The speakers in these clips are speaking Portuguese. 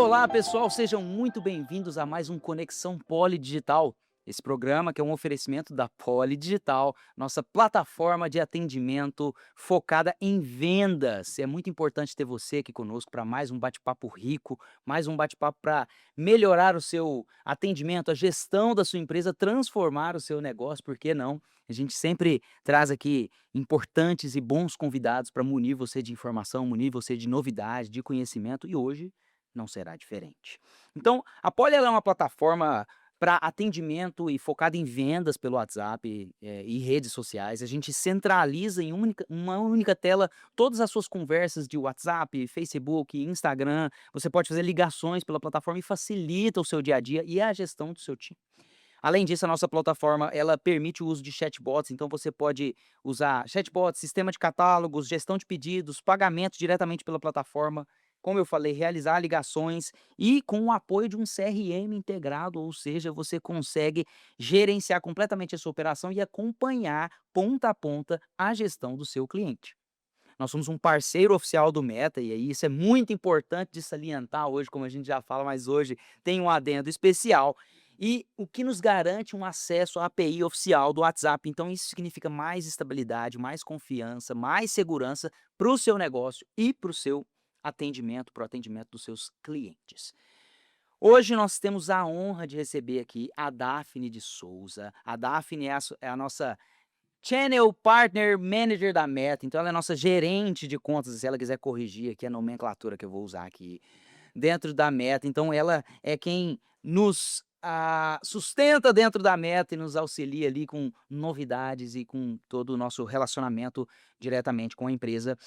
Olá, pessoal, sejam muito bem-vindos a mais um Conexão Polidigital. Esse programa que é um oferecimento da Polidigital, nossa plataforma de atendimento focada em vendas. É muito importante ter você aqui conosco para mais um bate-papo rico, mais um bate-papo para melhorar o seu atendimento, a gestão da sua empresa, transformar o seu negócio, por que não? A gente sempre traz aqui importantes e bons convidados para munir você de informação, munir você de novidade, de conhecimento, e hoje não será diferente. Então, a Poly ela é uma plataforma para atendimento e focada em vendas pelo WhatsApp, e redes sociais. A gente centraliza em uma única tela todas as suas conversas de WhatsApp, Facebook, Instagram. Você pode fazer ligações pela plataforma e facilita o seu dia a dia e a gestão do seu time. Além disso, a nossa plataforma, ela permite o uso de chatbots, então você pode usar chatbots, sistema de catálogos, gestão de pedidos, pagamento diretamente pela plataforma. Como eu falei, realizar ligações e com o apoio de um CRM integrado, ou seja, você consegue gerenciar completamente a sua operação e acompanhar ponta a ponta a gestão do seu cliente. Nós somos um parceiro oficial do Meta, e aí isso é muito importante de salientar hoje, como a gente já fala, mas hoje tem um adendo especial. E o que nos garante um acesso à API oficial do WhatsApp. Então, isso significa mais estabilidade, mais confiança, mais segurança para o seu negócio e para o seu atendimento, para o atendimento dos seus clientes. Hoje nós temos a honra de receber aqui a Daphne de Souza. A Daphne é a nossa Channel Partner Manager da Meta, então ela é nossa gerente de contas, se ela quiser corrigir aqui a nomenclatura que eu vou usar aqui dentro da Meta. Então ela é quem nos sustenta dentro da Meta e nos auxilia ali com novidades e com todo o nosso relacionamento diretamente com a empresa.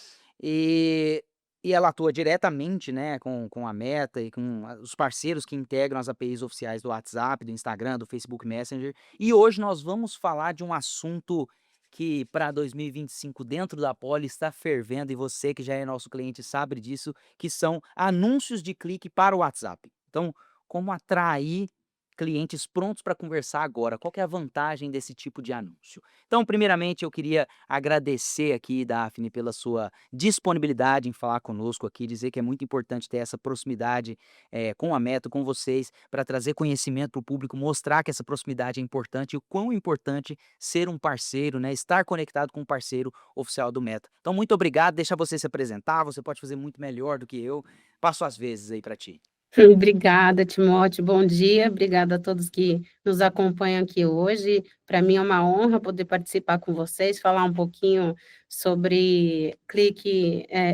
E, e ela atua diretamente, né, com a Meta e com os parceiros que integram as APIs oficiais do WhatsApp, do Instagram, do Facebook Messenger. E hoje nós vamos falar de um assunto que para 2025 dentro da Poly está fervendo, e você que já é nosso cliente sabe disso, que são anúncios de clique para o WhatsApp. Então, como atrair clientes prontos para conversar agora? Qual que é a vantagem desse tipo de anúncio? Então, primeiramente, eu queria agradecer aqui, Daphne, pela sua disponibilidade em falar conosco aqui, dizer que é muito importante ter essa proximidade com a Meta, com vocês, para trazer conhecimento para o público, mostrar que essa proximidade é importante e o quão importante ser um parceiro, né, estar conectado com um parceiro oficial do Meta. Então, muito obrigado, deixa você se apresentar, você pode fazer muito melhor do que eu. Passo as vezes aí para ti. Obrigada, Timóteo. Bom dia. Obrigada a todos que nos acompanham aqui hoje. Para mim é uma honra poder participar com vocês, falar um pouquinho sobre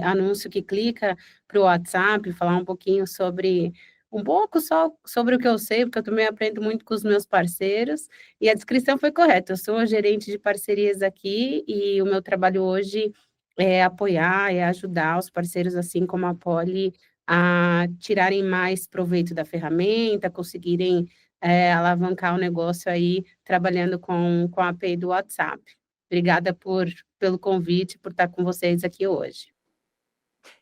anúncio que clica para o WhatsApp, falar um pouquinho sobre um pouco só sobre o que eu sei, porque eu também aprendo muito com os meus parceiros. E a descrição foi correta. Eu sou a gerente de parcerias aqui e o meu trabalho hoje é apoiar, é ajudar os parceiros, assim como a Poli, a tirarem mais proveito da ferramenta, conseguirem, alavancar o negócio aí trabalhando com a API do WhatsApp. Obrigada pelo convite, por estar com vocês aqui hoje.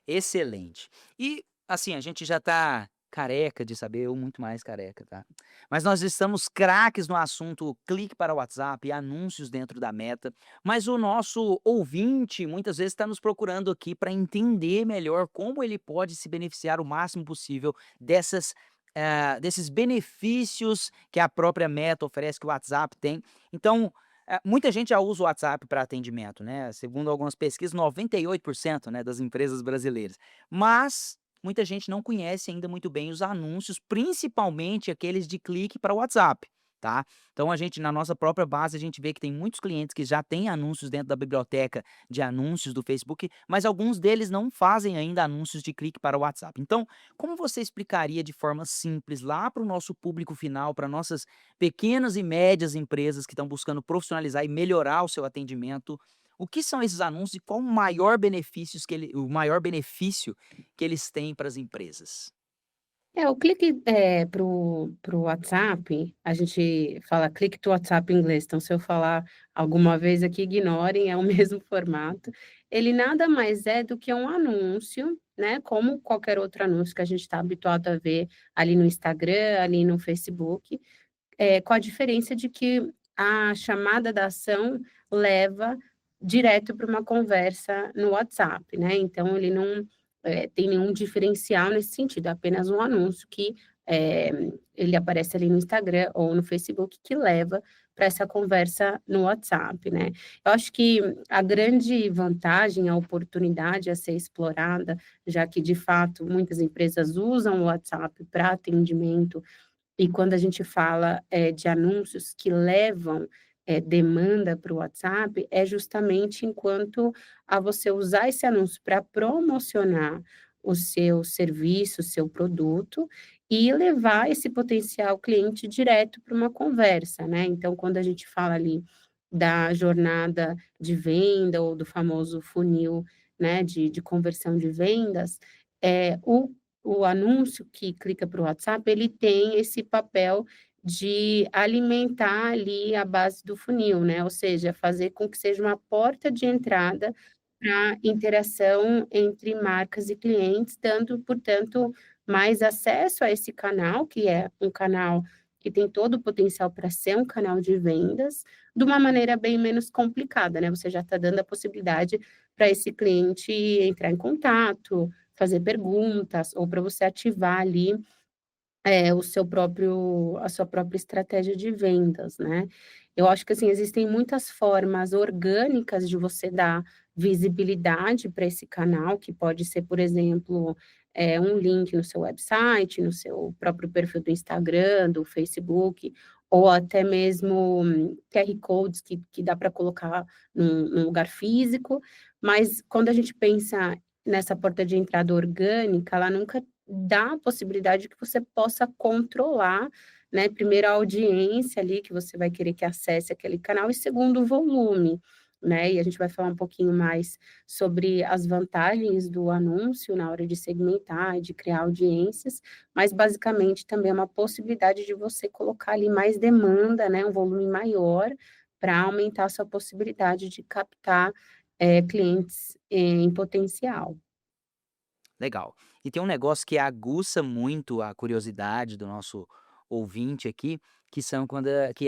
Excelente. E, assim, a gente já tá careca de saber, ou muito mais careca, tá? Mas nós estamos craques no assunto clique para o WhatsApp e anúncios dentro da Meta, mas o nosso ouvinte muitas vezes está nos procurando aqui para entender melhor como ele pode se beneficiar o máximo possível desses benefícios que a própria Meta oferece, que o WhatsApp tem. Então, muita gente já usa o WhatsApp para atendimento, né, segundo algumas pesquisas, 98%, né, das empresas brasileiras. Mas muita gente não conhece ainda muito bem os anúncios, principalmente aqueles de clique para o WhatsApp, tá. Então a gente, na nossa própria base, a gente vê que tem muitos clientes que já têm anúncios dentro da biblioteca de anúncios do Facebook, mas alguns deles não fazem ainda anúncios de clique para o WhatsApp. Então, como você explicaria de forma simples lá para o nosso público final, para nossas pequenas e médias empresas que estão buscando profissionalizar e melhorar o seu atendimento, o que são esses anúncios e qual o maior benefício que eles têm para as empresas? O clique, para o WhatsApp, a gente fala clique to WhatsApp em inglês, então se eu falar alguma vez aqui, ignorem, é o mesmo formato. Ele nada mais é do que um anúncio, né, como qualquer outro anúncio que a gente está habituado a ver ali no Instagram, ali no Facebook, com a diferença de que a chamada da ação leva direto para uma conversa no WhatsApp, né, então ele tem nenhum diferencial nesse sentido, é apenas um anúncio que, eh, ele aparece ali no Instagram ou no Facebook que leva para essa conversa no WhatsApp, né. Eu acho que a grande vantagem, a oportunidade a ser explorada, já que de fato muitas empresas usam o WhatsApp para atendimento e quando a gente fala, de anúncios que levam, demanda para o WhatsApp, é justamente enquanto a você usar esse anúncio para promocionar o seu serviço, o seu produto, e levar esse potencial cliente direto para uma conversa, né. Então, quando a gente fala ali da jornada de venda ou do famoso funil, né, de conversão de vendas, o anúncio que clica para o WhatsApp, ele tem esse papel de alimentar ali a base do funil, né, ou seja, fazer com que seja uma porta de entrada para interação entre marcas e clientes, dando, portanto, mais acesso a esse canal, que é um canal que tem todo o potencial para ser um canal de vendas, de uma maneira bem menos complicada, né, você já está dando a possibilidade para esse cliente entrar em contato, fazer perguntas, ou para você ativar ali, o seu próprio a sua própria estratégia de vendas, né. Eu acho que, assim, existem muitas formas orgânicas de você dar visibilidade para esse canal, que pode ser, por exemplo, um link no seu website, no seu próprio perfil do Instagram, do Facebook, ou até mesmo QR codes que dá para colocar num lugar físico, mas quando a gente pensa nessa porta de entrada orgânica, ela nunca dá a possibilidade que você possa controlar, né, primeiro a audiência ali que você vai querer que acesse aquele canal e segundo o volume, né, e a gente vai falar um pouquinho mais sobre as vantagens do anúncio na hora de segmentar e de criar audiências, mas basicamente também é uma possibilidade de você colocar ali mais demanda, né, um volume maior, para aumentar a sua possibilidade de captar, clientes, em potencial. Legal. E tem um negócio que aguça muito a curiosidade do nosso ouvinte aqui, que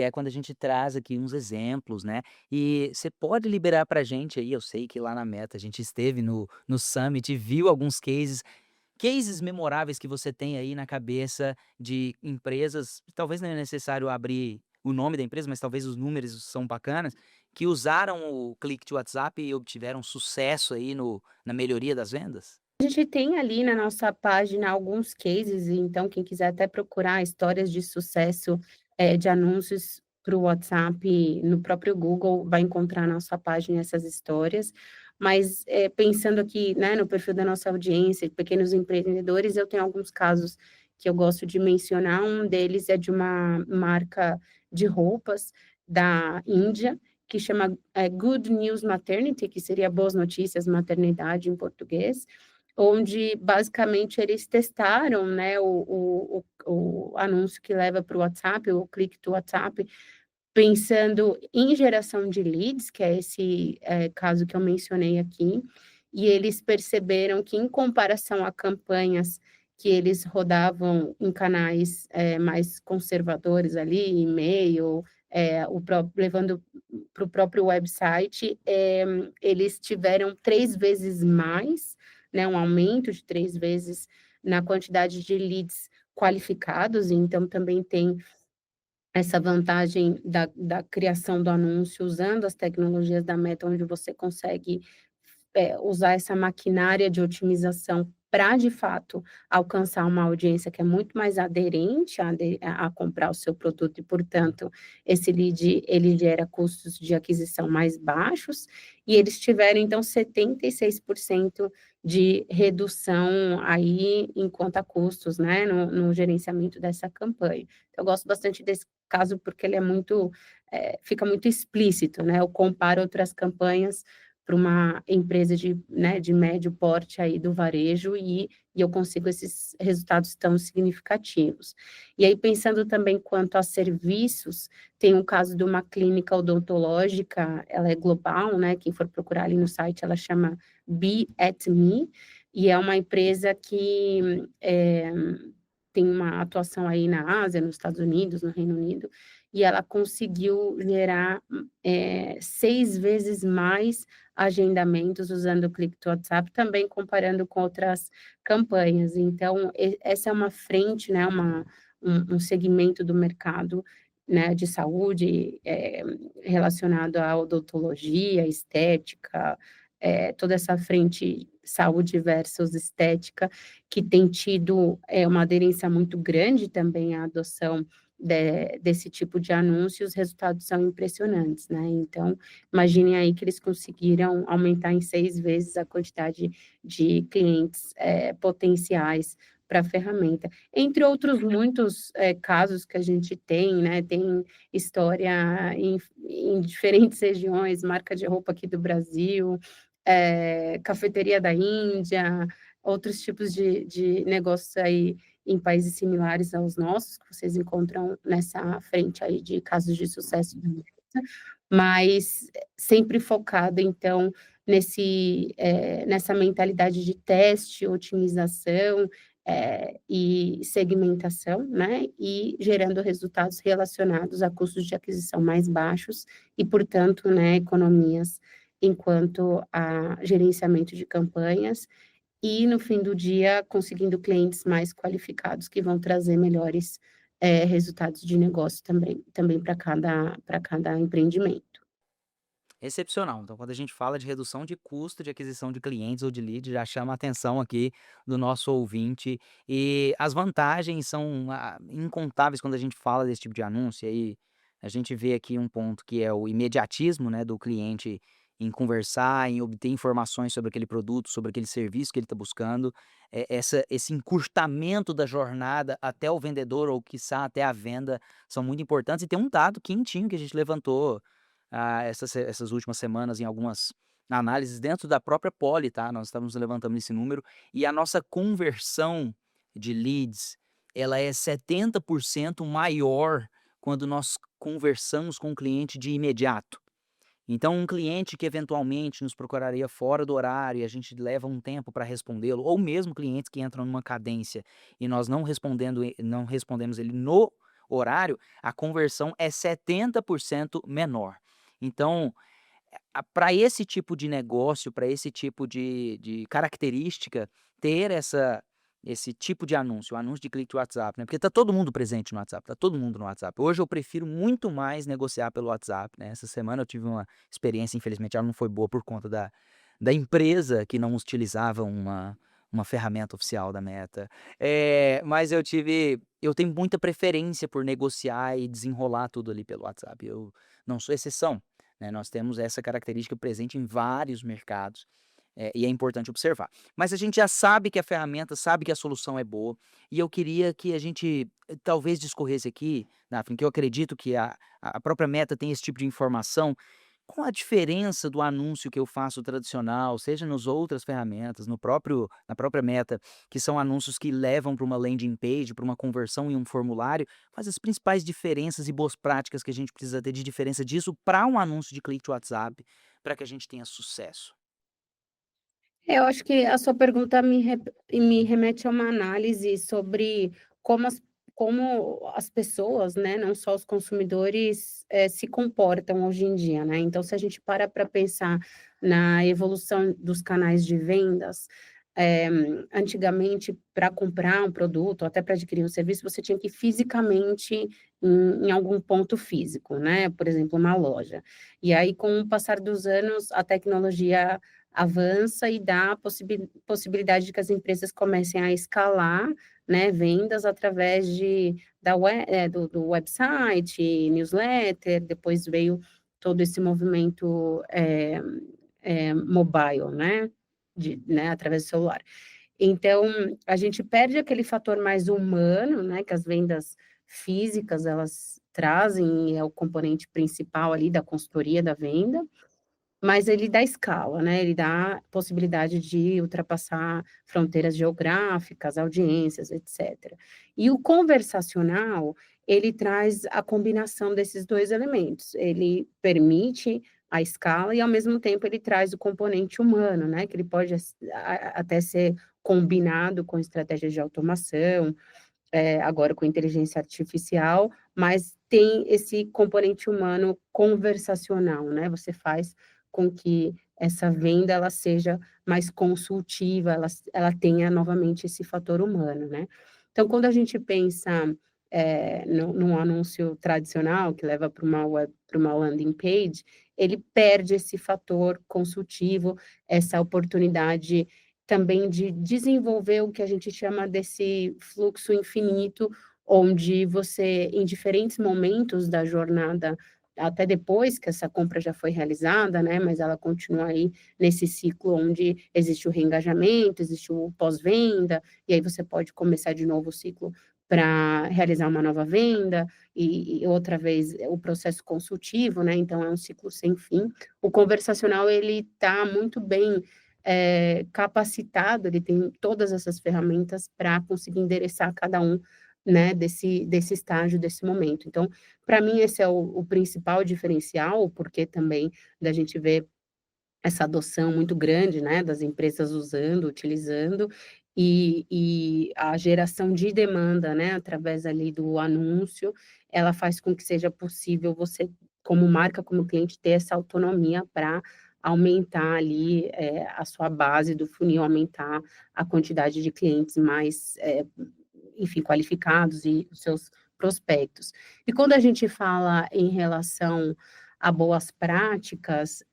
é quando a gente traz aqui uns exemplos, né. E você pode liberar pra gente aí, eu sei que lá na Meta a gente esteve no Summit e viu alguns cases memoráveis que você tem aí na cabeça de empresas, talvez não é necessário abrir o nome da empresa, mas talvez os números são bacanas, que usaram o clique de WhatsApp e obtiveram sucesso aí no na melhoria das vendas? A gente tem ali na nossa página alguns cases, então quem quiser até procurar histórias de sucesso, de anúncios para o WhatsApp no próprio Google, vai encontrar na nossa página essas histórias. Mas, pensando aqui, né, no perfil da nossa audiência, de pequenos empreendedores, eu tenho alguns casos que eu gosto de mencionar. Um deles é de uma marca de roupas da Índia, que chama, Good News Maternity, que seria Boas Notícias Maternidade em português, onde basicamente eles testaram, né, o anúncio que leva para o WhatsApp, o clique do WhatsApp, pensando em geração de leads, que é esse, caso que eu mencionei aqui, e eles perceberam que em comparação a campanhas que eles rodavam em canais, mais conservadores ali, e-mail, o próprio levando para o próprio website, eles tiveram 3 vezes mais, né, um aumento de 3 vezes na quantidade de leads qualificados, então também tem essa vantagem da criação do anúncio usando as tecnologias da Meta, onde você consegue, usar essa maquinária de otimização para, de fato, alcançar uma audiência que é muito mais aderente a comprar o seu produto e, portanto, esse lead, ele gera custos de aquisição mais baixos, e eles tiveram, então, 76% de redução aí em conta custos, né, no gerenciamento dessa campanha. Então, eu gosto bastante desse caso, porque ele é muito, fica muito explícito, né, eu comparo outras campanhas para uma empresa de, né, de médio porte aí do varejo e eu consigo esses resultados tão significativos. E aí pensando também quanto a serviços, tem um caso de uma clínica odontológica, ela é global, né, quem for procurar ali no site, ela chama Be at Me, e é uma empresa que, tem uma atuação aí na Ásia, nos Estados Unidos, no Reino Unido, e ela conseguiu gerar, 6 vezes mais agendamentos usando o Click to WhatsApp, também comparando com outras campanhas. Então, essa é uma frente, né, um segmento do mercado, né, de saúde, relacionado à odontologia, estética, toda essa frente saúde versus estética, que tem tido uma aderência muito grande também à adoção desse tipo de anúncio, os resultados são impressionantes, né? Então, imaginem aí que eles conseguiram aumentar em 6 vezes a quantidade de clientes potenciais para a ferramenta. Entre outros muitos casos que a gente tem, né? Tem história em diferentes regiões, marca de roupa aqui do Brasil, cafeteria da Índia, outros tipos de negócios aí em países similares aos nossos, que vocês encontram nessa frente aí de casos de sucesso da empresa, mas sempre focado, então, nessa mentalidade de teste, otimização, e segmentação, né, e gerando resultados relacionados a custos de aquisição mais baixos e, portanto, né, economias enquanto a gerenciamento de campanhas e, no fim do dia, conseguindo clientes mais qualificados que vão trazer melhores, resultados de negócio também para cada empreendimento. Excepcional. Então, quando a gente fala de redução de custo de aquisição de clientes ou de lead, já chama a atenção aqui do nosso ouvinte. E as vantagens são incontáveis quando a gente fala desse tipo de anúncio. E aí a gente vê aqui um ponto que é o imediatismo, né, do cliente em conversar, em obter informações sobre aquele produto, sobre aquele serviço que ele está buscando. Esse encurtamento da jornada até o vendedor ou, quiçá, até a venda são muito importantes. E tem um dado quentinho que a gente levantou essas últimas semanas em algumas análises dentro da própria Poly, tá, nós estamos levantando esse número, e a nossa conversão de leads, ela é 70% maior quando nós conversamos com o cliente de imediato. Então, um cliente que eventualmente nos procuraria fora do horário e a gente leva um tempo para respondê-lo, ou mesmo clientes que entram numa cadência e nós não respondemos ele no horário, a conversão é 70% menor. Então, para esse tipo de negócio, para esse tipo de característica, ter esse tipo de anúncio, o anúncio de clique de WhatsApp, né? Porque tá todo mundo presente no WhatsApp, tá todo mundo no WhatsApp. Hoje eu prefiro muito mais negociar pelo WhatsApp, né? Essa semana eu tive uma experiência, infelizmente ela não foi boa por conta da empresa que não utilizava uma ferramenta oficial da Meta. Mas eu tenho muita preferência por negociar e desenrolar tudo ali pelo WhatsApp. Eu não sou exceção, né? Nós temos essa característica presente em vários mercados, e é importante observar. Mas a gente já sabe que a ferramenta, sabe que a solução é boa, e eu queria que a gente talvez discorresse aqui, Daphne, que eu acredito que a própria Meta tem esse tipo de informação, qual a diferença do anúncio que eu faço tradicional, seja nas outras ferramentas, na própria Meta, que são anúncios que levam para uma landing page, para uma conversão em um formulário, quais as principais diferenças e boas práticas que a gente precisa ter de diferença disso para um anúncio de clique de WhatsApp, para que a gente tenha sucesso? Eu acho que a sua pergunta me remete a uma análise sobre como as pessoas, né, não só os consumidores, se comportam hoje em dia, né. Então, se a gente para pensar na evolução dos canais de vendas, eh, antigamente, para comprar um produto, ou até para adquirir um serviço, você tinha que ir fisicamente em algum ponto físico, né, por exemplo, uma loja. E aí, com o passar dos anos, a tecnologia avança e dá a possibilidade de que as empresas comecem a escalar, né, vendas através do website, newsletter, depois veio todo esse movimento, mobile, né, através do celular. Então, a gente perde aquele fator mais humano, né, que as vendas físicas elas trazem, é o componente principal ali da consultoria da venda, mas ele dá escala, né, ele dá possibilidade de ultrapassar fronteiras geográficas, audiências, etcétera. E o conversacional, ele traz a combinação desses 2 elementos, ele permite a escala e, ao mesmo tempo, ele traz o componente humano, né, que ele pode até ser combinado com estratégias de automação, agora com inteligência artificial, mas tem esse componente humano conversacional, né, você faz com que essa venda ela seja mais consultiva, ela tenha novamente esse fator humano, né. Então quando a gente pensa, num anúncio tradicional que leva para uma landing page, ele perde esse fator consultivo, essa oportunidade também de desenvolver o que a gente chama desse fluxo infinito, onde você, em diferentes momentos da jornada, até depois que essa compra já foi realizada, né, mas ela continua aí nesse ciclo onde existe o reengajamento, existe o pós-venda, e aí você pode começar de novo o ciclo para realizar uma nova venda, e outra vez o processo consultivo, né, então é um ciclo sem fim. O conversacional ele está muito bem capacitado, ele tem todas essas ferramentas para conseguir endereçar cada um, né, desse estágio, desse momento. Então, para mim esse é o principal diferencial, porque também da gente ver essa adoção muito grande, né, das empresas usando, utilizando, e a geração de demanda, né, através ali do anúncio, ela faz com que seja possível você, como marca, como cliente, ter essa autonomia para aumentar ali, a sua base do funil, aumentar a quantidade de clientes mais, enfim, qualificados e os seus prospectos. E quando a gente fala em relação a boas práticas,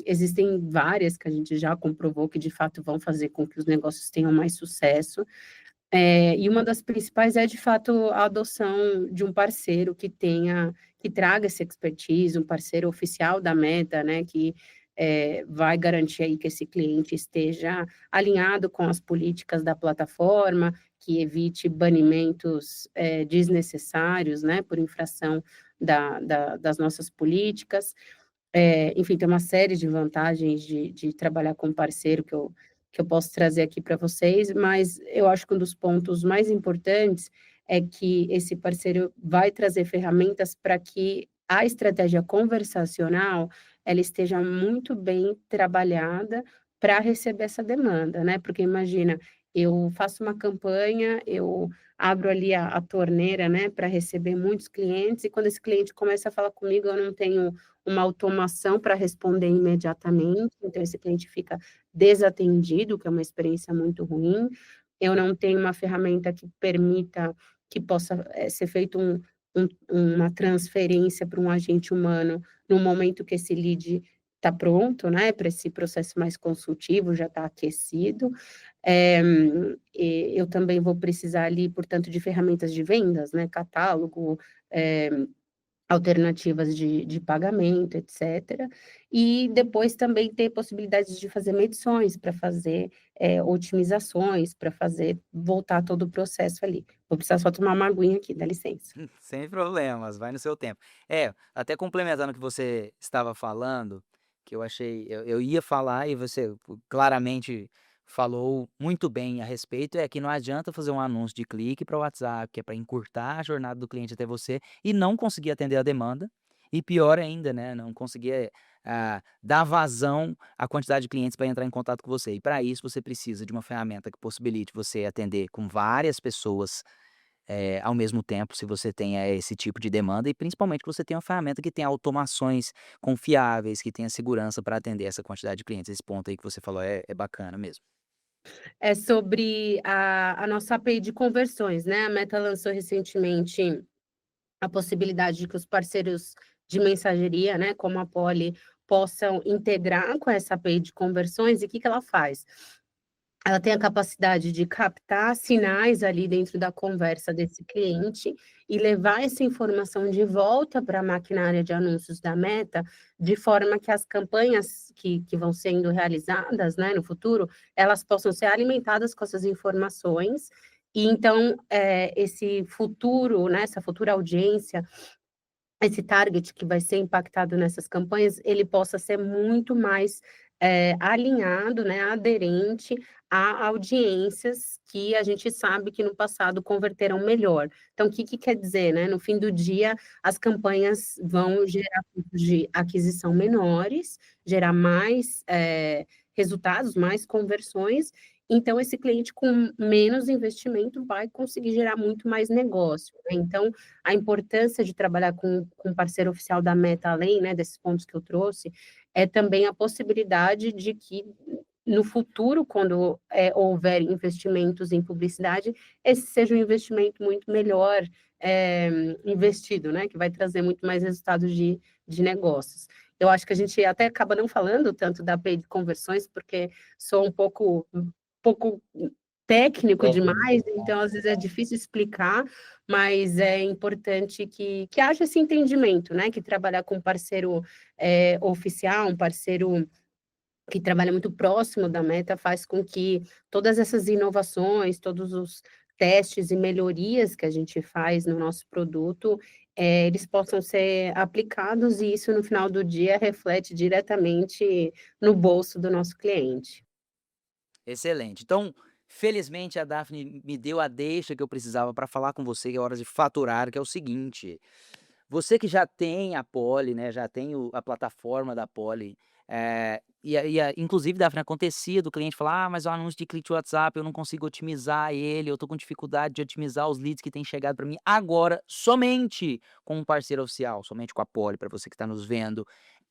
existem várias que a gente já comprovou que de fato vão fazer com que os negócios tenham mais sucesso, e uma das principais é de fato a adoção de um parceiro que traga essa expertise, um parceiro oficial da Meta, né, que, vai garantir aí que esse cliente esteja alinhado com as políticas da plataforma, que evite banimentos, desnecessários, né, por infração das nossas políticas. Enfim, tem uma série de vantagens de trabalhar com parceiro que eu posso trazer aqui para vocês, mas eu acho que um dos pontos mais importantes é que esse parceiro vai trazer ferramentas para que a estratégia conversacional, ela esteja muito bem trabalhada para receber essa demanda, né, porque imagina, eu faço uma campanha, eu abro ali a torneira, né, para receber muitos clientes, e quando esse cliente começa a falar comigo, eu não tenho uma automação para responder imediatamente, então esse cliente fica desatendido, que é uma experiência muito ruim. Eu não tenho uma ferramenta que permita que possa, ser feito uma transferência para um agente humano no momento que esse lead está pronto, né, para esse processo mais consultivo, já está aquecido. Eu também vou precisar ali, portanto, de ferramentas de vendas, né, catálogo, eh alternativas de pagamento, etcétera. E depois também ter possibilidades de fazer medições, para fazer, otimizações, para fazer voltar todo o processo ali. Vou precisar só tomar uma aguinha aqui, dá licença. Sem problemas, vai no seu tempo. É, até complementando o que você estava falando, que eu ia falar e você claramente falou muito bem a respeito, é que não adianta fazer um anúncio de clique para o WhatsApp, que é para encurtar a jornada do cliente até você e não conseguir atender a demanda, e pior ainda, né, não conseguir, dar vazão à quantidade de clientes para entrar em contato com você. E para isso você precisa de uma ferramenta que possibilite você atender com várias pessoas ao mesmo tempo, se você tem, esse tipo de demanda e principalmente que você tenha uma ferramenta que tenha automações confiáveis, que tenha segurança para atender essa quantidade de clientes. Esse ponto aí que você falou é bacana mesmo. É sobre a nossa API de conversões, né, a Meta lançou recentemente a possibilidade de que os parceiros de mensageria, né, como a Poly, possam integrar com essa API de conversões, e o que que ela faz? Ela tem a capacidade de captar sinais ali dentro da conversa desse cliente e levar essa informação de volta para a maquinária de anúncios da Meta, de forma que as campanhas que vão sendo realizadas, né, no futuro, elas possam ser alimentadas com essas informações. E então, esse futuro, né, essa futura audiência, esse target que vai ser impactado nessas campanhas, ele possa ser muito mais, alinhado, né, aderente a audiências que a gente sabe que no passado converteram melhor. Então o que que quer dizer, né, no fim do dia, as campanhas vão gerar custos de aquisição menores, gerar mais, resultados, mais conversões, então esse cliente com menos investimento vai conseguir gerar muito mais negócio, né. Então a importância de trabalhar com um parceiro oficial da Meta, além, né, desses pontos que eu trouxe, é também a possibilidade de que no futuro, quando houver investimentos em publicidade, esse seja um investimento muito melhor investido, né? Que vai trazer muito mais resultados de negócios. Eu acho que a gente até acaba não falando tanto da paid conversões, porque sou um pouco técnico demais, então às vezes é difícil explicar, mas é importante que haja esse entendimento, né? Que trabalhar com um parceiro oficial, um parceiro que trabalha muito próximo da Meta, faz com que todas essas inovações, todos os testes e melhorias que a gente faz no nosso produto, eles possam ser aplicados e isso, no final do dia, reflete diretamente no bolso do nosso cliente. Excelente. Então, felizmente a Daphne me deu a deixa que eu precisava para falar com você, que é hora de faturar, que é o seguinte: você que já tem a Poly, né, já tem a plataforma da Poly, inclusive, Daphne, acontecia do cliente falar: "Ah, mas o anúncio de clique de WhatsApp eu não consigo otimizar ele, eu tô com dificuldade de otimizar os leads que têm chegado para mim". Agora, somente com um parceiro oficial, somente com a Poly, para você que está nos vendo,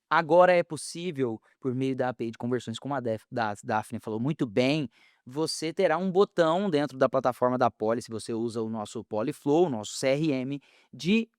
agora é possível, por meio da API de conversões, como a Daphne falou muito bem, você terá um botão dentro da plataforma da Poly, se você usa o nosso Polyflow, o nosso CRM, de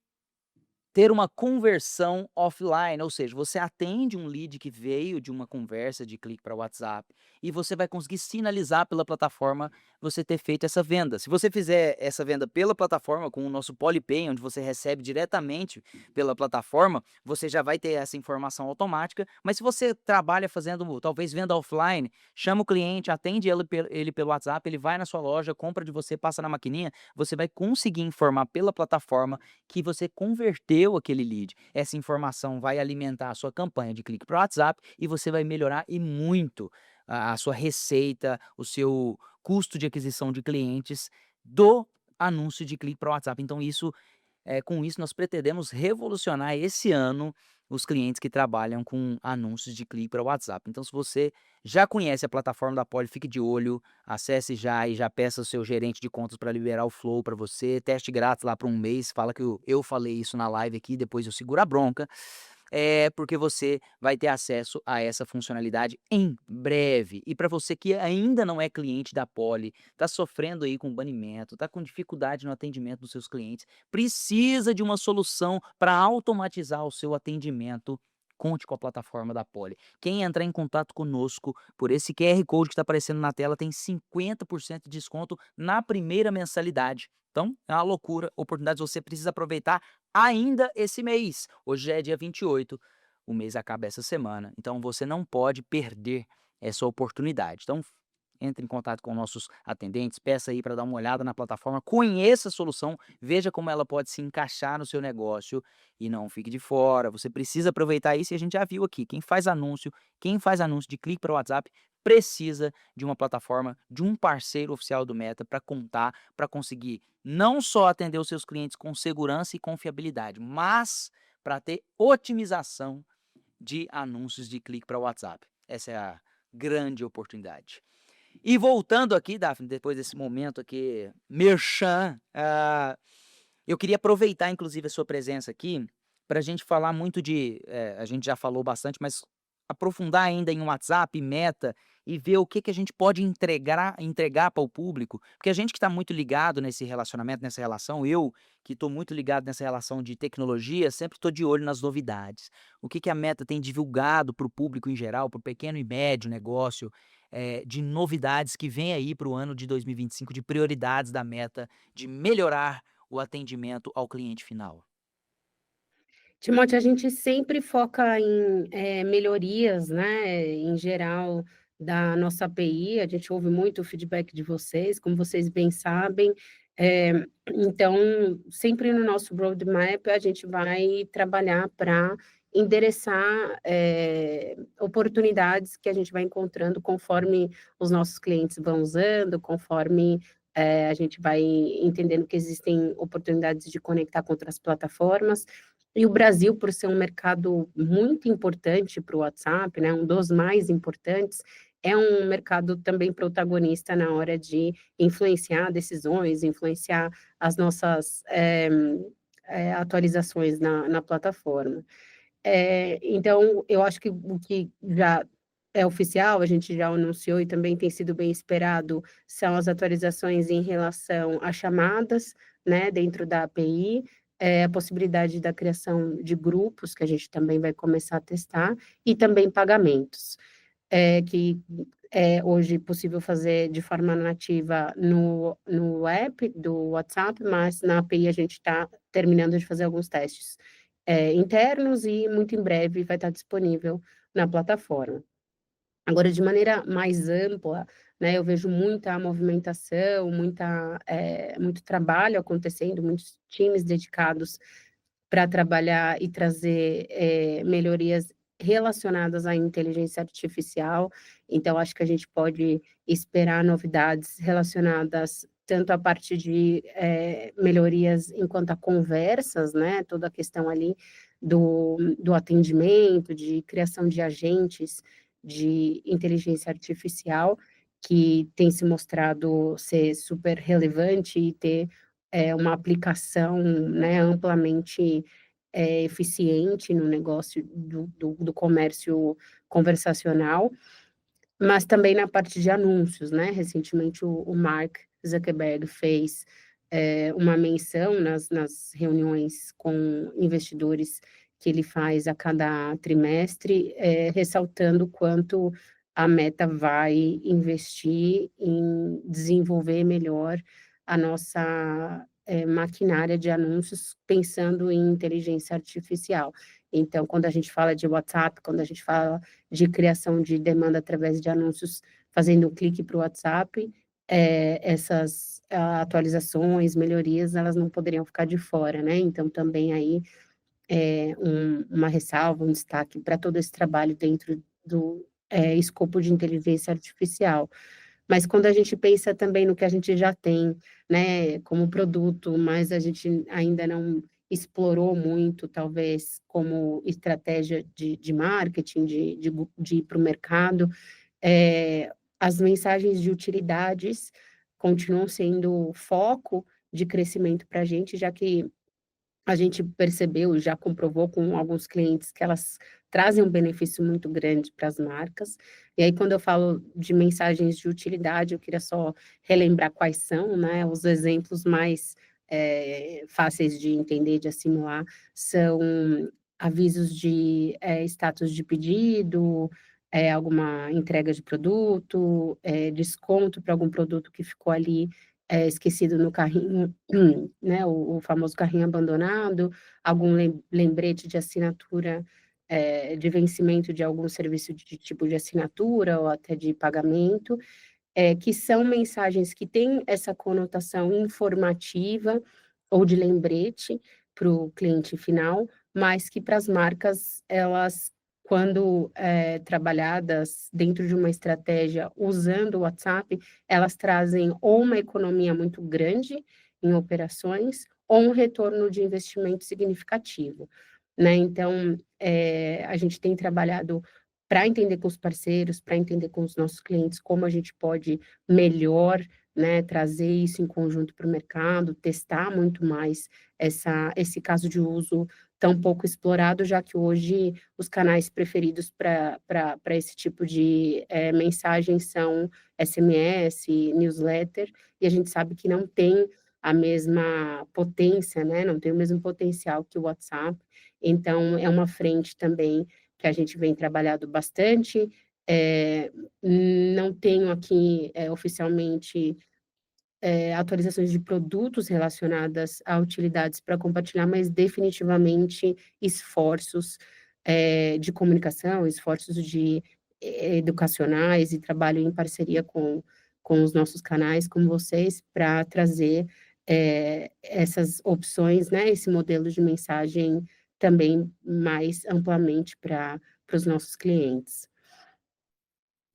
ter uma conversão offline, ou seja, você atende um lead que veio de uma conversa de clique para WhatsApp e você vai conseguir sinalizar pela plataforma você ter feito essa venda. Se você fizer essa venda pela plataforma com o nosso PolyPay, onde você recebe diretamente pela plataforma, você já vai ter essa informação automática. Mas se você trabalha fazendo talvez venda offline, chama o cliente, atende ele pelo WhatsApp, ele vai na sua loja, compra de você, passa na maquininha, você vai conseguir informar pela plataforma que você converteu aquele lead. Essa informação vai alimentar a sua campanha de clique para o WhatsApp e você vai melhorar e muito a sua receita, o seu custo de aquisição de clientes do anúncio de clique para o WhatsApp. Então com isso nós pretendemos revolucionar esse ano os clientes que trabalham com anúncios de clique para o WhatsApp. Então, se você já conhece a plataforma da Poly, fique de olho, acesse já e já peça o seu gerente de contas para liberar o Flow para você, teste grátis lá por um mês, fala que eu falei isso na live aqui, depois eu seguro a bronca, porque você vai ter acesso a essa funcionalidade em breve. E para você que ainda não é cliente da Poly, está sofrendo aí com banimento, está com dificuldade no atendimento dos seus clientes, precisa de uma solução para automatizar o seu atendimento, conte com a plataforma da Poly. Quem entrar em contato conosco por esse QR Code que está aparecendo na tela tem 50% de desconto na primeira mensalidade. Então, é uma loucura, oportunidades você precisa aproveitar ainda esse mês. Hoje já é dia 28, o mês acaba essa semana, então você não pode perder essa oportunidade. Então, entre em contato com nossos atendentes, peça aí para dar uma olhada na plataforma, conheça a solução, veja como ela pode se encaixar no seu negócio e não fique de fora. Você precisa aproveitar isso e a gente já viu aqui, quem faz anúncio de clique para o WhatsApp precisa de uma plataforma, de um parceiro oficial do Meta para contar, para conseguir não só atender os seus clientes com segurança e confiabilidade, mas para ter otimização de anúncios de clique para o WhatsApp. Essa é a grande oportunidade. E voltando aqui, Daphne, depois desse momento aqui, merchan, eu queria aproveitar, inclusive, a sua presença aqui para a gente falar muito a gente já falou bastante, mas aprofundar ainda em WhatsApp, Meta, e ver o que que a gente pode entregar para o público, porque a gente que está muito ligado nesse relacionamento, nessa relação, eu que estou muito ligado nessa relação de tecnologia, sempre estou de olho nas novidades. O que que a Meta tem divulgado para o público em geral, para o pequeno e médio negócio, de novidades que vem aí para o ano de 2025, de prioridades da Meta, de melhorar o atendimento ao cliente final. Timóteo, a gente sempre foca em melhorias, né, em geral, da nossa API, a gente ouve muito o feedback de vocês, como vocês bem sabem, então, sempre no nosso roadmap, a gente vai trabalhar para endereçar oportunidades que a gente vai encontrando conforme os nossos clientes vão usando, conforme a gente vai entendendo que existem oportunidades de conectar com outras plataformas. E o Brasil, por ser um mercado muito importante para o WhatsApp, né, um dos mais importantes, é um mercado também protagonista na hora de influenciar decisões, influenciar as nossas atualizações na plataforma. Então eu acho que o que já é oficial, a gente já anunciou e também tem sido bem esperado, são as atualizações em relação a chamadas, né, dentro da API, a possibilidade da criação de grupos, que a gente também vai começar a testar, e também pagamentos, que é hoje possível fazer de forma nativa no app do WhatsApp, mas na API a gente está terminando de fazer alguns testes, internos e muito em breve vai estar disponível na plataforma. Agora, de maneira mais ampla, né, eu vejo muita movimentação, muito trabalho acontecendo, muitos times dedicados para trabalhar e trazer, melhorias relacionadas à inteligência artificial. Então acho que a gente pode esperar novidades relacionadas tanto à parte de, melhorias enquanto a conversas, né, toda a questão ali do atendimento, de criação de agentes de inteligência artificial, que tem se mostrado ser super relevante e ter, uma aplicação, né, amplamente eficiente no negócio do comércio conversacional, mas também na parte de anúncios, né. Recentemente o Mark Zuckerberg fez, uma menção nas reuniões com investidores que ele faz a cada trimestre, ressaltando o quanto a Meta vai investir em desenvolver melhor a nossa, maquinária de anúncios, pensando em inteligência artificial. Então, quando a gente fala de WhatsApp, quando a gente fala de criação de demanda através de anúncios, fazendo um clique para o WhatsApp, essas atualizações, melhorias, elas não poderiam ficar de fora, né. Então também aí, uma ressalva, um destaque para todo esse trabalho dentro do, escopo de inteligência artificial. Mas quando a gente pensa também no que a gente já tem, né, como produto, mas a gente ainda não explorou muito, talvez, como estratégia de marketing, de ir para o mercado, as mensagens de utilidades continuam sendo foco de crescimento para a gente, já que a gente percebeu e já comprovou com alguns clientes que elas trazem um benefício muito grande para as marcas. E aí, quando eu falo de mensagens de utilidade, eu queria só relembrar quais são, né, os exemplos mais, fáceis de entender, de assimilar, são avisos de, status de pedido, alguma entrega de produto, desconto para algum produto que ficou ali, esquecido no carrinho, né, o famoso carrinho abandonado, algum lembrete de assinatura, de vencimento de algum serviço de tipo de assinatura ou até de pagamento, que são mensagens que têm essa conotação informativa ou de lembrete para o cliente final, mas que para as marcas elas, quando, trabalhadas dentro de uma estratégia usando o WhatsApp, elas trazem ou uma economia muito grande em operações, ou um retorno de investimento significativo, né. Então, a gente tem trabalhado para entender com os parceiros, para entender com os nossos clientes como a gente pode melhor, né, trazer isso em conjunto para o mercado, testar muito mais esse caso de uso tão pouco explorado, já que hoje os canais preferidos para esse tipo de, mensagem são SMS, newsletter, e a gente sabe que não tem a mesma potência, né, não tem o mesmo potencial que o WhatsApp, então é uma frente também que a gente vem trabalhado bastante. Não tenho aqui, oficialmente, atualizações de produtos relacionadas a utilidades para compartilhar, mas definitivamente esforços, de comunicação, esforços de educacionais e trabalho em parceria com os nossos canais, como vocês, para trazer, essas opções, né, esse modelo de mensagem também mais amplamente para os nossos clientes.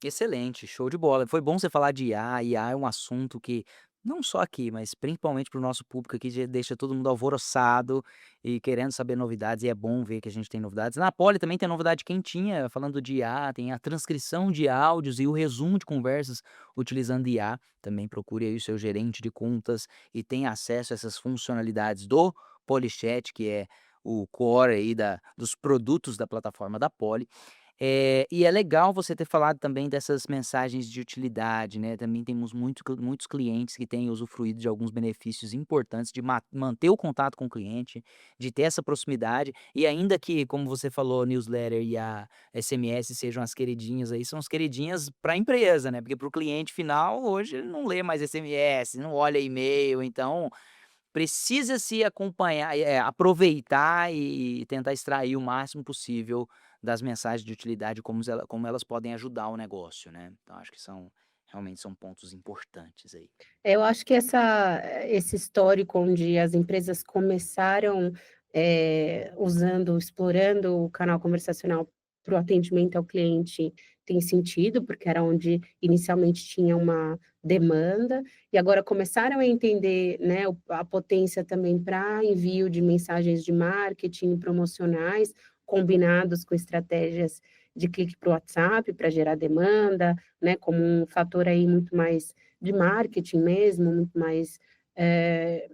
Excelente, show de bola. Foi bom você falar de IA. IA é um assunto que, não só aqui, mas principalmente para o nosso público aqui, já deixa todo mundo alvoroçado e querendo saber novidades, e é bom ver que a gente tem novidades. Na Poli também tem novidade quentinha, falando de IA, tem a transcrição de áudios e o resumo de conversas utilizando IA. Também procure aí o seu gerente de contas e tenha acesso a essas funcionalidades do PoliChat, que é o core aí dos produtos da plataforma da Poly. E é legal você ter falado também dessas mensagens de utilidade, né, também temos muitos clientes que têm usufruído de alguns benefícios importantes de manter o contato com o cliente, de ter essa proximidade, e ainda que, como você falou, newsletter e a SMS sejam as queridinhas aí, são as queridinhas para a empresa, né, porque para o cliente final, hoje, ele não lê mais SMS, não olha e-mail, então precisa se acompanhar, aproveitar e tentar extrair o máximo possível das mensagens de utilidade, como elas podem ajudar o negócio, né. Então acho que realmente são pontos importantes aí. Eu acho que esse histórico onde as empresas começaram, explorando o canal conversacional para o atendimento ao cliente tem sentido, porque era onde inicialmente tinha uma demanda, e agora começaram a entender, né, a potência também para envio de mensagens de marketing promocionais, combinados com estratégias de clique para o WhatsApp, para gerar demanda, né, como um fator aí muito mais de marketing mesmo, muito mais, eh,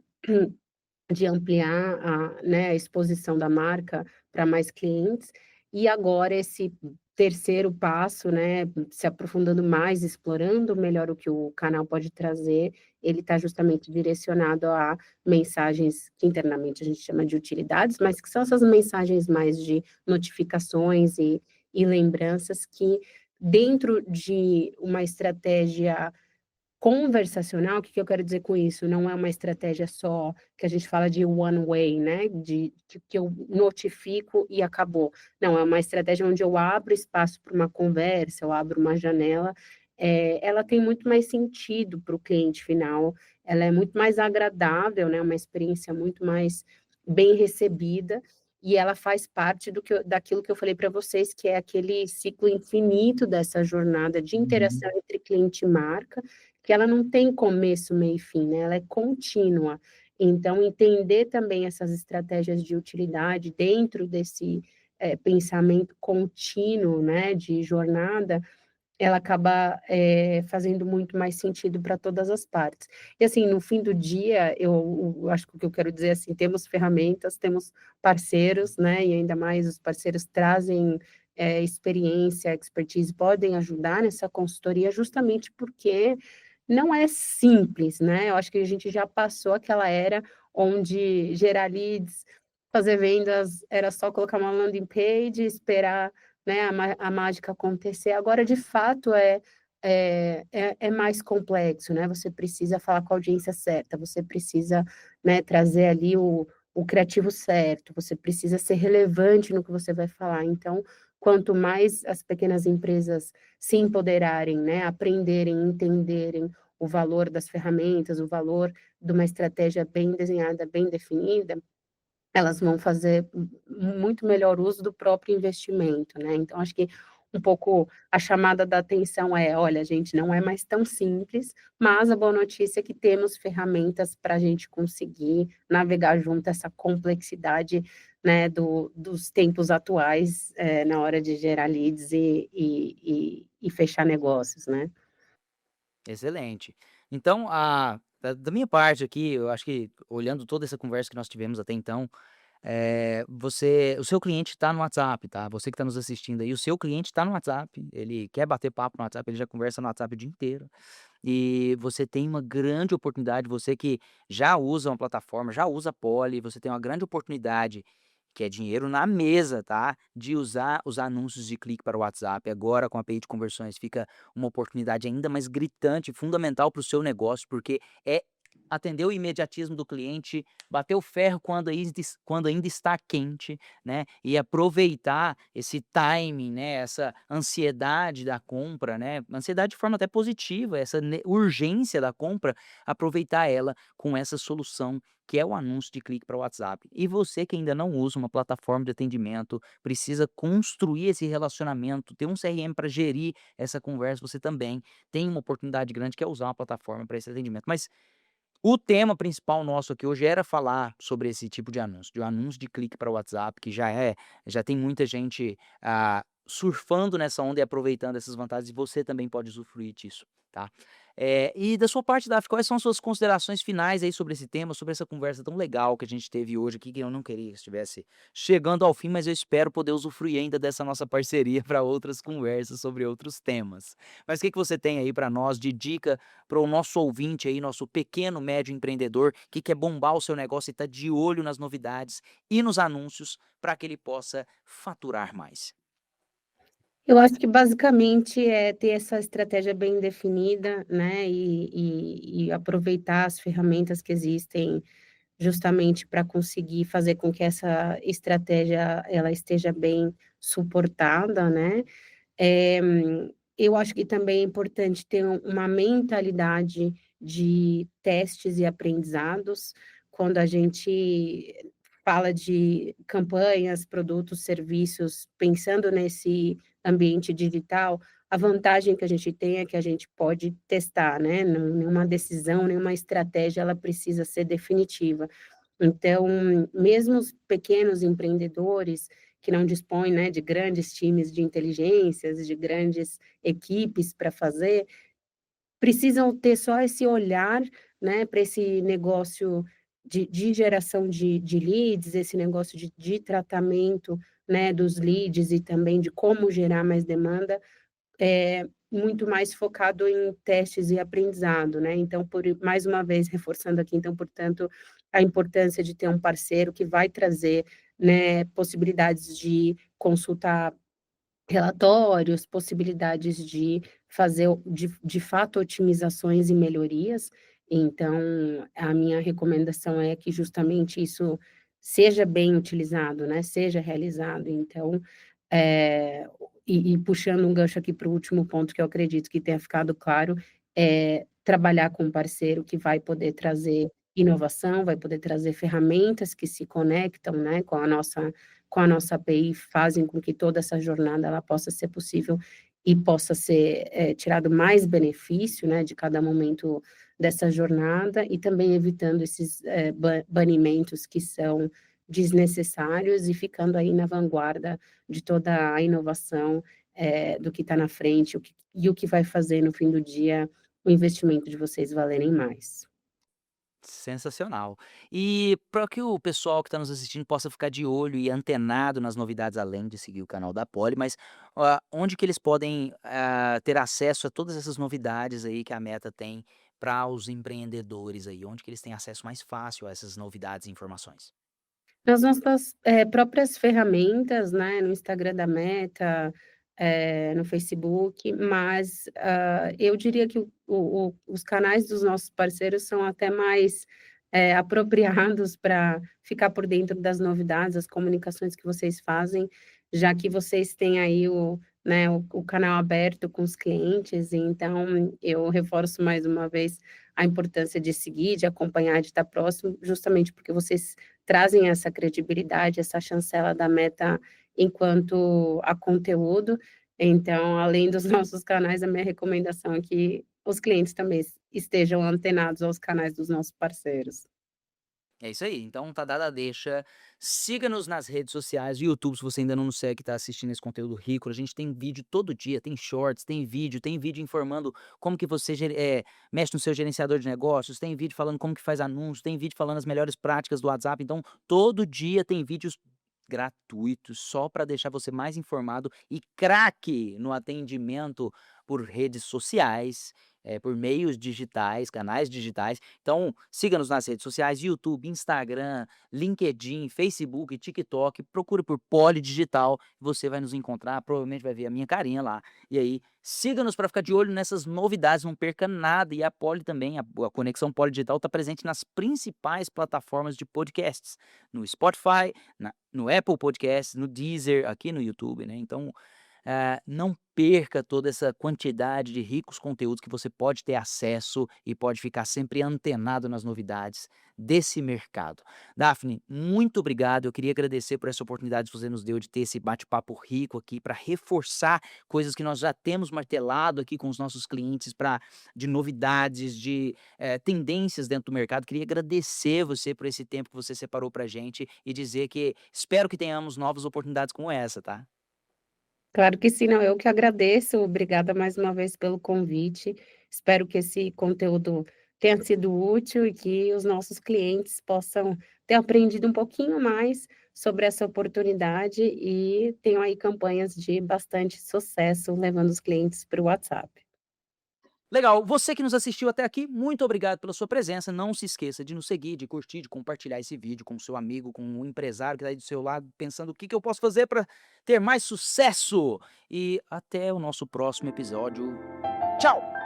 de ampliar né, a exposição da marca para mais clientes. E agora esse terceiro passo, né, se aprofundando mais, explorando melhor o que o canal pode trazer, ele está justamente direcionado a mensagens que internamente a gente chama de utilidades, mas que são essas mensagens mais de notificações e lembranças que dentro de uma estratégia conversacional, o que que eu quero dizer com isso? Não é uma estratégia só que a gente fala de one way, né, de que eu notifico e acabou. Não, é uma estratégia onde eu abro espaço para uma conversa, eu abro uma janela, ela tem muito mais sentido para o cliente final, ela é muito mais agradável, né, uma experiência muito mais bem recebida, e ela faz parte daquilo que eu falei para vocês, que é aquele ciclo infinito dessa jornada de Uhum. interação entre cliente e marca, que ela não tem começo, meio e fim, né, ela é contínua. Então entender também essas estratégias de utilidade dentro desse, pensamento contínuo, né, de jornada, ela acaba, fazendo muito mais sentido para todas as partes. E assim, no fim do dia, eu acho que o que eu quero dizer, assim, temos ferramentas, temos parceiros, né, e ainda mais os parceiros trazem, experiência, expertise, podem ajudar nessa consultoria justamente porque não é simples, né, eu acho que a gente já passou aquela era onde gerar leads, fazer vendas, era só colocar uma landing page, esperar, né, a mágica acontecer. Agora, de fato, é mais complexo, né, você precisa falar com a audiência certa, você precisa, né, trazer ali o criativo certo, você precisa ser relevante no que você vai falar. Então, quanto mais as pequenas empresas se empoderarem, né, aprenderem, entenderem o valor das ferramentas, o valor de uma estratégia bem desenhada, bem definida, elas vão fazer muito melhor uso do próprio investimento, né. Então acho que um pouco a chamada da atenção é: "Olha gente, não é mais tão simples, mas a boa notícia é que temos ferramentas para a gente conseguir navegar junto essa complexidade, né, dos tempos atuais, na hora de gerar leads e fechar negócios, né". Excelente. Então, da minha parte aqui, eu acho que olhando toda essa conversa que nós tivemos até então, o seu cliente está no WhatsApp, tá? Você que está nos assistindo aí, o seu cliente está no WhatsApp, ele quer bater papo no WhatsApp, ele já conversa no WhatsApp o dia inteiro. E você tem uma grande oportunidade, você que já usa uma plataforma, já usa a Poly, você tem uma grande oportunidade, que é dinheiro na mesa, tá, de usar os anúncios de clique para o WhatsApp. Agora, com a API de conversões, fica uma oportunidade ainda mais gritante, fundamental para o seu negócio, porque é atender o imediatismo do cliente, bater o ferro quando ainda está quente, né, e aproveitar esse timing, né, essa ansiedade da compra, né, ansiedade de forma até positiva, essa urgência da compra, aproveitar ela com essa solução que é o anúncio de clique para o WhatsApp. E você que ainda não usa uma plataforma de atendimento, precisa construir esse relacionamento, ter um CRM para gerir essa conversa, você também tem uma oportunidade grande que é usar uma plataforma para esse atendimento. Mas o tema principal nosso aqui hoje era falar sobre esse tipo de anúncio de clique para o WhatsApp, que já tem muita gente, surfando nessa onda e aproveitando essas vantagens, e você também pode usufruir disso. tá? E da sua parte, Daf, quais são as suas considerações finais aí sobre esse tema, sobre essa conversa tão legal que a gente teve hoje aqui, que eu não queria que estivesse chegando ao fim, mas eu espero poder usufruir ainda dessa nossa parceria para outras conversas sobre outros temas. Mas o que que você tem aí para nós de dica para o nosso ouvinte aí, nosso pequeno, médio empreendedor que quer bombar o seu negócio e tá de olho nas novidades e nos anúncios para que ele possa faturar mais? Eu acho que basicamente é ter essa estratégia bem definida, né, e aproveitar as ferramentas que existem justamente para conseguir fazer com que essa estratégia ela esteja bem suportada, né. Eh, eu acho que também é importante ter uma mentalidade de testes e aprendizados, quando a gente fala de campanhas, produtos, serviços, pensando nesse ambiente digital, a vantagem que a gente tem é que a gente pode testar, né, nenhuma decisão, nenhuma estratégia, ela precisa ser definitiva. Então, mesmo os pequenos empreendedores que não dispõem, né, de grandes times de inteligências, de grandes equipes para fazer, precisam ter só esse olhar, né, para esse negócio de geração de leads, esse negócio de tratamento, né, dos leads e também de como gerar mais demanda, muito mais focado em testes e aprendizado, né, então mais uma vez reforçando aqui, então, portanto, a importância de ter um parceiro que vai trazer, né, possibilidades de consultar relatórios, possibilidades de fazer de fato otimizações e melhorias, então a minha recomendação é que justamente isso seja bem utilizado, né, seja realizado, então, puxando um gancho aqui para o último ponto que eu acredito que tenha ficado claro, é trabalhar com um parceiro que vai poder trazer inovação, vai poder trazer ferramentas que se conectam, né, com a nossa API, fazem com que toda essa jornada ela possa ser possível e possa ser, tirado mais benefício, né, de cada momento dessa jornada e também evitando esses, banimentos que são desnecessários e ficando aí na vanguarda de toda a inovação, do que está na frente, o que vai fazer no fim do dia o investimento de vocês valerem mais. Sensacional. E para que o pessoal que está nos assistindo possa ficar de olho e antenado nas novidades, além de seguir o canal da Poli, mas, onde que eles podem, ter acesso a todas essas novidades aí que a Meta tem para os empreendedores aí? Onde que eles têm acesso mais fácil a essas novidades e informações? Nas nossas, próprias ferramentas, né, no Instagram da Meta, no Facebook, mas, eu diria que os canais dos nossos parceiros são até mais, apropriados para ficar por dentro das novidades, as comunicações que vocês fazem, já que vocês têm aí né, o canal aberto com os clientes, então eu reforço mais uma vez a importância de seguir, de acompanhar, de estar próximo, justamente porque vocês trazem essa credibilidade, essa chancela da Meta enquanto a conteúdo. Então, além dos nossos canais, a minha recomendação é que os clientes também estejam antenados aos canais dos nossos parceiros. É isso aí, então tá dada a deixa. Siga-nos nas redes sociais, YouTube, se você ainda não nos segue, está assistindo esse conteúdo rico. A gente tem vídeo todo dia, tem shorts, tem vídeo informando como que você mexe no seu gerenciador de negócios, tem vídeo falando como que faz anúncio, tem vídeo falando as melhores práticas do WhatsApp. Então, todo dia tem vídeos gratuitos só para deixar você mais informado e craque no atendimento por redes sociais, por meios digitais, canais digitais. Então, siga-nos nas redes sociais, YouTube, Instagram, LinkedIn, Facebook, TikTok, procure por Poli Digital, você vai nos encontrar, provavelmente vai ver a minha carinha lá. E aí, siga-nos para ficar de olho nessas novidades, não perca nada. E a Poli também, a Conexão Poli Digital está presente nas principais plataformas de podcasts, no Spotify, no Apple Podcasts, no Deezer, aqui no YouTube, né? Então, não perca toda essa quantidade de ricos conteúdos que você pode ter acesso e pode ficar sempre antenado nas novidades desse mercado. Daphne, muito obrigado. Eu queria agradecer por essa oportunidade que você nos deu de ter esse bate-papo rico aqui para reforçar coisas que nós já temos martelado aqui com os nossos clientes de novidades, de tendências dentro do mercado. Queria agradecer você por esse tempo que você separou para gente e dizer que espero que tenhamos novas oportunidades como essa, tá? Claro que sim, não, eu que agradeço, obrigada mais uma vez pelo convite. Espero que esse conteúdo tenha sido útil e que os nossos clientes possam ter aprendido um pouquinho mais sobre essa oportunidade e tenham aí campanhas de bastante sucesso levando os clientes para o WhatsApp. Legal, você que nos assistiu até aqui, muito obrigado pela sua presença. Não se esqueça de nos seguir, de curtir, de compartilhar esse vídeo com o seu amigo, com um empresário que está aí do seu lado, pensando o que que eu posso fazer para ter mais sucesso. E até o nosso próximo episódio. Tchau!